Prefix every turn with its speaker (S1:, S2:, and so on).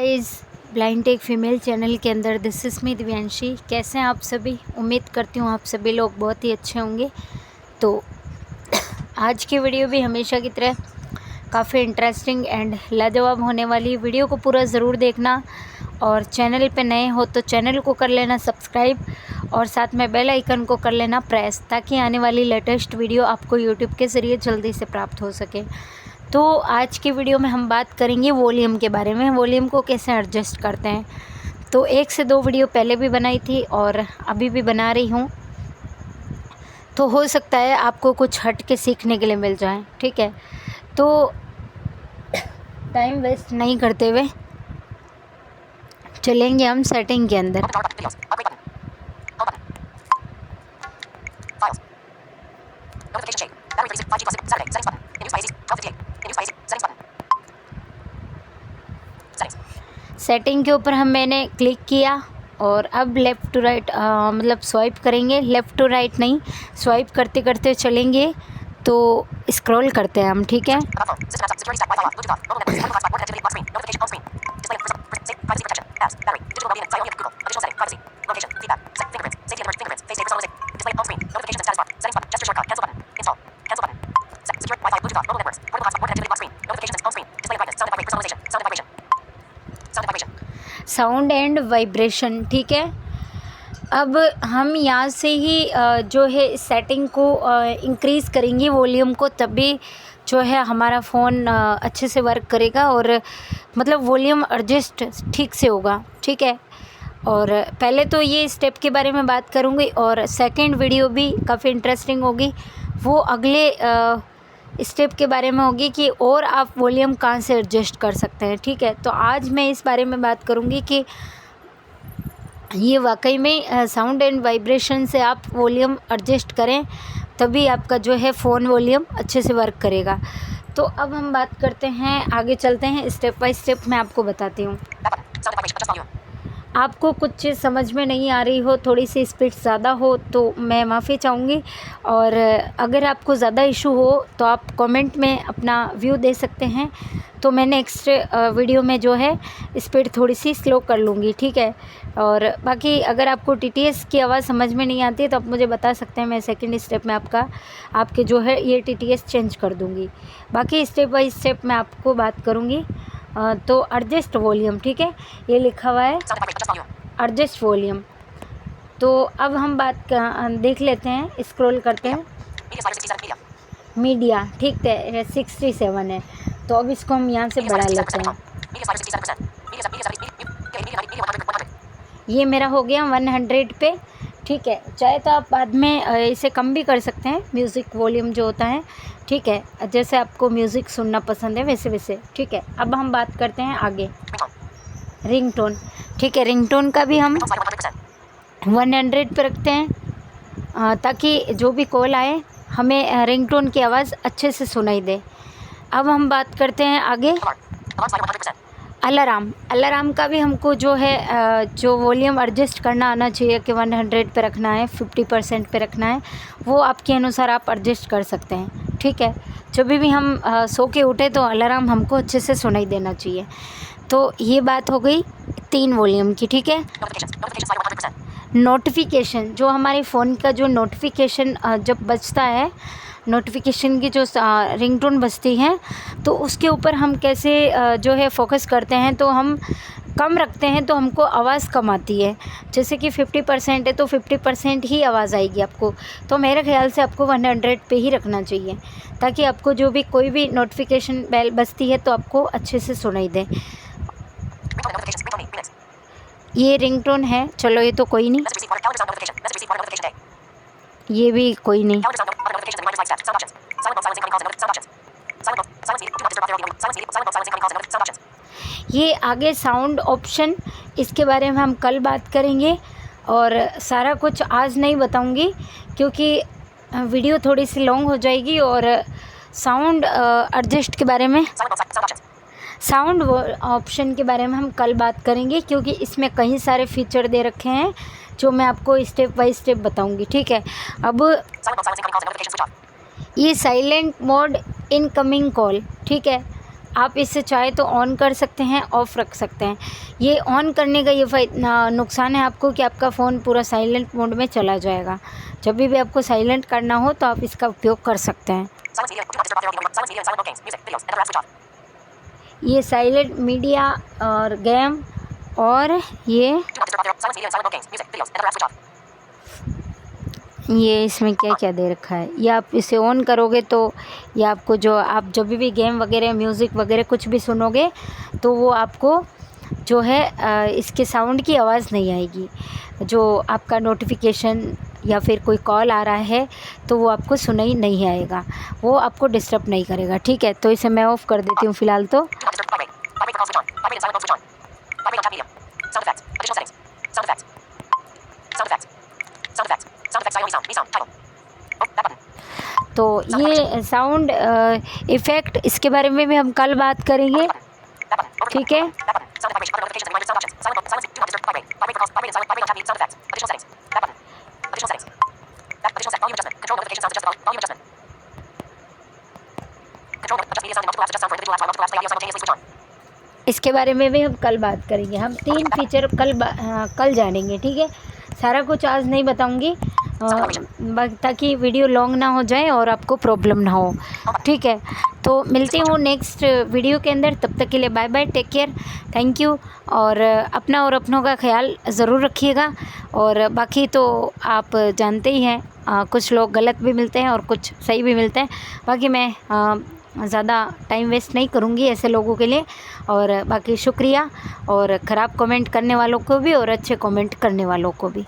S1: Guys, blind tech female channel के अंदर this is me Divyanshi. कैसे हैं आप सभी? उम्मीद करती हूँ आप सभी लोग बहुत ही अच्छे होंगे। तो आज की वीडियो भी हमेशा की तरह काफ़ी इंटरेस्टिंग एंड लाजवाब होने वाली। वीडियो को पूरा ज़रूर देखना और चैनल पे नए हो तो चैनल को कर लेना सब्सक्राइब और साथ में बेल आइकन को कर लेना प्रेस, ताकि आने वाली लेटेस्ट वीडियो आपको यूट्यूब के ज़रिए जल्दी से प्राप्त हो सके। तो आज की वीडियो में हम बात करेंगे वॉल्यूम के बारे में, वॉल्यूम को कैसे एडजस्ट करते हैं। तो 1 से 2 वीडियो पहले भी बनाई थी और अभी भी बना रही हूँ, तो हो सकता है आपको कुछ हट के सीखने के लिए मिल जाए। ठीक है, तो टाइम वेस्ट नहीं करते हुए चलेंगे हम सेटिंग के अंदर। सेटिंग के ऊपर मैंने क्लिक किया और अब लेफ़्ट टू राइट मतलब स्वाइप करेंगे। लेफ़्ट टू राइट नहीं, स्वाइप करते करते चलेंगे, तो स्क्रॉल करते हैं हम। ठीक है, साउंड एंड वाइब्रेशन। ठीक है, अब हम यहाँ से ही जो है सेटिंग को इंक्रीज़ करेंगे वॉल्यूम को, तभी जो है हमारा फ़ोन अच्छे से वर्क करेगा और मतलब वॉल्यूम एडजस्ट ठीक से होगा। ठीक है, और पहले तो ये स्टेप के बारे में बात करूँगी और सेकंड वीडियो भी काफ़ी इंटरेस्टिंग होगी, वो अगले स्टेप के बारे में होगी कि और आप वॉल्यूम कहाँ से एडजस्ट कर सकते हैं। ठीक है, तो आज मैं इस बारे में बात करूँगी कि ये वाकई में साउंड एंड वाइब्रेशन से आप वॉल्यूम एडजस्ट करें, तभी आपका जो है फ़ोन वॉल्यूम अच्छे से वर्क करेगा। तो अब हम बात करते हैं, आगे चलते हैं, स्टेप बाय स्टेप मैं आपको बताती हूँ। आपको कुछ चीज़ समझ में नहीं आ रही हो, थोड़ी सी स्पीड ज़्यादा हो तो मैं माफ़ी चाहूँगी, और अगर आपको ज़्यादा इशू हो तो आप कमेंट में अपना व्यू दे सकते हैं, तो मैं नेक्स्ट वीडियो में जो है स्पीड थोड़ी सी स्लो कर लूँगी। ठीक है, और बाकी अगर आपको टीटीएस की आवाज़ समझ में नहीं आती है तो आप मुझे बता सकते हैं, मैं सेकंड स्टेप में आपके जो है ये टीटीएस चेंज कर दूँगी। बाकी स्टेप बाय स्टेप मैं आपको बात करूँगी। तो एडजस्ट वॉल्यूम, ठीक है, ये लिखा हुआ है एडजस्ट वॉल्यूम। तो अब हम बात देख लेते हैं, स्क्रॉल करते हैं। मीडिया, ठीक है, 67 है, तो अब इसको हम यहाँ से बढ़ा लेते हैं। ये मेरा हो गया 100 पे। ठीक है, चाहे तो आप बाद में इसे कम भी कर सकते हैं, म्यूज़िक वॉल्यूम जो होता है। ठीक है, जैसे आपको म्यूज़िक सुनना पसंद है वैसे। ठीक है, अब हम बात करते हैं आगे रिंगटोन। ठीक है, रिंगटोन का भी हम 100 पे रखते हैं, ताकि जो भी कॉल आए हमें रिंगटोन की आवाज़ अच्छे से सुनाई दे। अब हम बात करते हैं आगे अलार्म का भी हमको जो है जो वॉल्यूम एडजस्ट करना आना चाहिए कि 100 पे रखना है, 50% पे रखना है, वो आपके अनुसार आप एडजस्ट कर सकते हैं। ठीक है, जब भी हम सो के उठे तो अलार्म हमको अच्छे से सुनाई देना चाहिए। तो ये बात हो गई 3 वॉल्यूम की। ठीक है, नोटिफिकेशन, जो हमारे फ़ोन का जो नोटिफिकेशन जब बजता है, नोटिफिकेशन की जो रिंगटोन बजती है, तो उसके ऊपर हम कैसे जो है फोकस करते हैं, तो हम कम रखते हैं तो हमको आवाज़ कम आती है। जैसे कि 50% है तो 50% ही आवाज़ आएगी आपको, तो मेरे ख्याल से आपको 100 पे ही रखना चाहिए, ताकि आपको जो भी कोई भी नोटिफिकेशन बेल बजती है तो आपको अच्छे से सुनाई दे। ये रिंगटोन है, चलो ये तो कोई नहीं, ये भी कोई नहीं। ये आगे साउंड ऑप्शन, इसके बारे में हम कल बात करेंगे और सारा कुछ आज नहीं बताऊंगी, क्योंकि वीडियो थोड़ी सी लॉन्ग हो जाएगी। और साउंड एडजस्ट के बारे में, साउंड ऑप्शन के बारे में हम कल बात करेंगे, क्योंकि इसमें कई सारे फीचर दे रखे हैं जो मैं आपको स्टेप बाय स्टेप बताऊंगी। ठीक है, अब ये साइलेंट मोड इनकमिंग कॉल। ठीक है, आप इसे चाहे तो ऑन कर सकते हैं, ऑफ़ रख सकते हैं। ये ऑन करने का ये नुकसान है आपको कि आपका फ़ोन पूरा साइलेंट मोड में चला जाएगा। जब भी आपको साइलेंट करना हो तो आप इसका उपयोग कर सकते हैं। ये साइलेंट मीडिया और गेम और ये इसमें क्या क्या दे रखा है। ये आप इसे ऑन करोगे तो ये आपको जो आप जब भी गेम वगैरह म्यूज़िक वगैरह कुछ भी सुनोगे तो वो आपको जो है इसके साउंड की आवाज़ नहीं आएगी। जो आपका नोटिफिकेशन या फिर कोई कॉल आ रहा है तो वो आपको सुनाई नहीं आएगा, वो आपको डिस्टर्ब नहीं करेगा। ठीक है, तो इसे मैं ऑफ़ कर देती हूँ फ़िलहाल तो। तो ये साउंड इफ़ेक्ट इसके बारे में भी हम कल बात करेंगे। ठीक है, इसके बारे में भी हम कल बात करेंगे। हम 3 फीचर कल जानेंगे। ठीक है, सारा कुछ आज नहीं बताऊंगी ताकि वीडियो लॉन्ग ना हो जाए और आपको प्रॉब्लम ना हो। ठीक है, तो मिलती हूँ नेक्स्ट वीडियो के अंदर। तब तक के लिए bye bye, take care, thank you. और अपना और अपनों का ख्याल ज़रूर रखिएगा। और बाकी तो आप जानते ही हैं, कुछ लोग गलत भी मिलते हैं और कुछ सही भी मिलते हैं। बाकी मैं ज़्यादा टाइम वेस्ट नहीं करूँगी ऐसे लोगों के लिए। और बाकी शुक्रिया, और ख़राब कमेंट करने वालों को भी और अच्छे कमेंट करने वालों को भी।